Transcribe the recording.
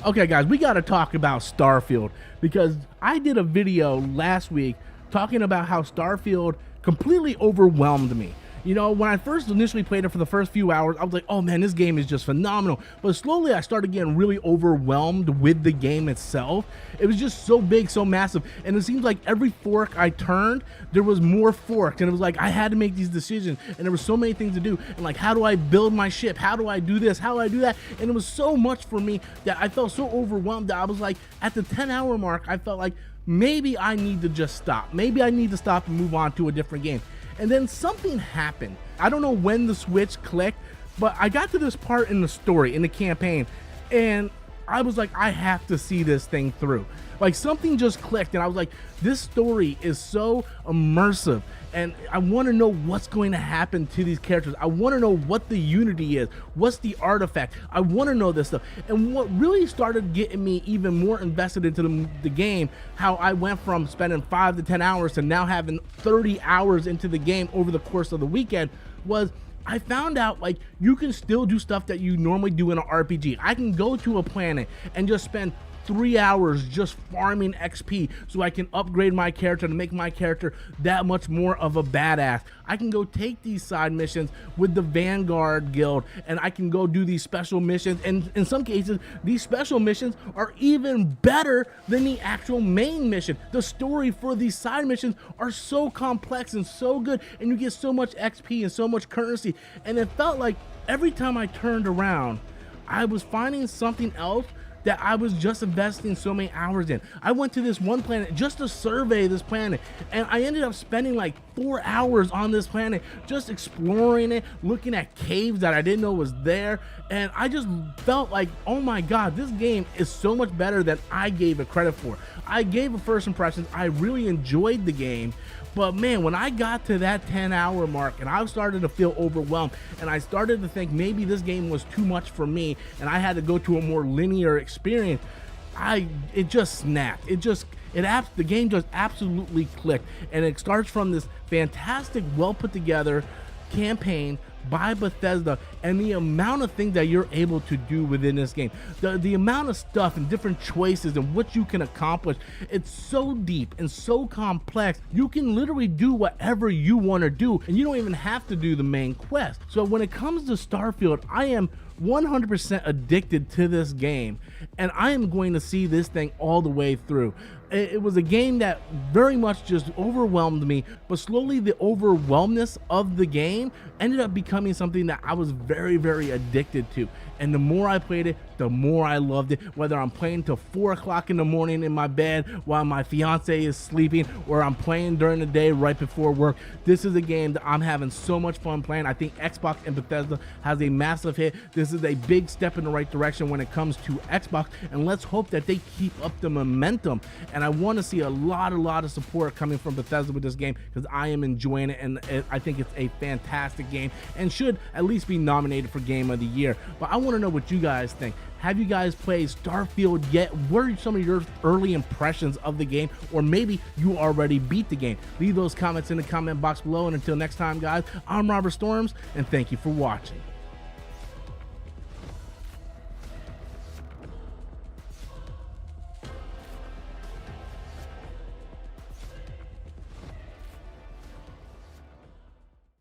Okay, guys, we got to talk about Starfield because I did a video last week talking about how Starfield completely overwhelmed me. You know, when I first initially played it for the first few hours, I was like, oh man, this game is just phenomenal. But slowly I started getting really overwhelmed with the game itself. It was just so big, so massive. And it seems like every fork I turned, there was more forks. And it was like, I had to make these decisions. And there were so many things to do. And like, how do I build my ship? How do I do this? How do I do that? And it was so much for me that I felt so overwhelmed that I was like, at the 10-hour mark, I felt like maybe I need to just stop. Maybe I need to stop and move on to a different game. And then something happened. I don't know when the switch clicked, but I got to this part in the story, in the campaign, and I was like, I have to see this thing through. Like something just clicked and I was like, this story is so immersive and I want to know what's going to happen to these characters. I want to know what the unity is. What's the artifact? I want to know this stuff. And what really started getting me even more invested into the game, how I went from spending 5 to 10 hours to now having 30 hours into the game over the course of the weekend, was I found out like you can still do stuff that you normally do in an RPG. I can go to a planet and just spend 3 hours just farming XP so I can upgrade my character to make my character that much more of a badass. I can go take these side missions with the Vanguard Guild and I can go do these special missions, and in some cases these special missions are even better than the actual main mission. The story for these side missions are so complex and so good, and you get so much XP and so much currency, and it felt like every time I turned around I was finding something else that I was just investing so many hours in. I went to this one planet just to survey this planet, and I ended up spending like 4 hours on this planet just exploring it, looking at caves that I didn't know was there, and I just felt like, oh my god, this game is so much better than I gave it credit for. I gave a first impressions, I really enjoyed the game, but man, when I got to that 10-hour mark and I started to feel overwhelmed and I started to think maybe this game was too much for me and I had to go to a more linear experience, it just snapped. The game just absolutely clicked, and it starts from this fantastic, well put together campaign by Bethesda, and the amount of things that you're able to do within this game, the amount of stuff and different choices and what you can accomplish, it's so deep and so complex. You can literally do whatever you want to do, and you don't even have to do the main quest. So when it comes to Starfield, I am 100% addicted to this game, and I am going to see this thing all the way through. It was a game that very much just overwhelmed me, but slowly the overwhelmness of the game ended up becoming something that I was very, very addicted to. And the more I played it, the more I loved it. Whether I'm playing till 4 o'clock in the morning in my bed while my fiance is sleeping, or I'm playing during the day right before work, this is a game that I'm having so much fun playing. I think Xbox and Bethesda has a massive hit. This is a big step in the right direction when it comes to Xbox, and let's hope that they keep up the momentum. And I want to see a lot of support coming from Bethesda with this game, because I am enjoying it, and I think it's a fantastic game and should at least be nominated for Game of the Year. But I want to know what you guys think. Have you guys played Starfield yet? What are some of your early impressions of the game? Or maybe you already beat the game. Leave those comments in the comment box below, and until next time, guys, I'm Robert Storms, and thank you for watching.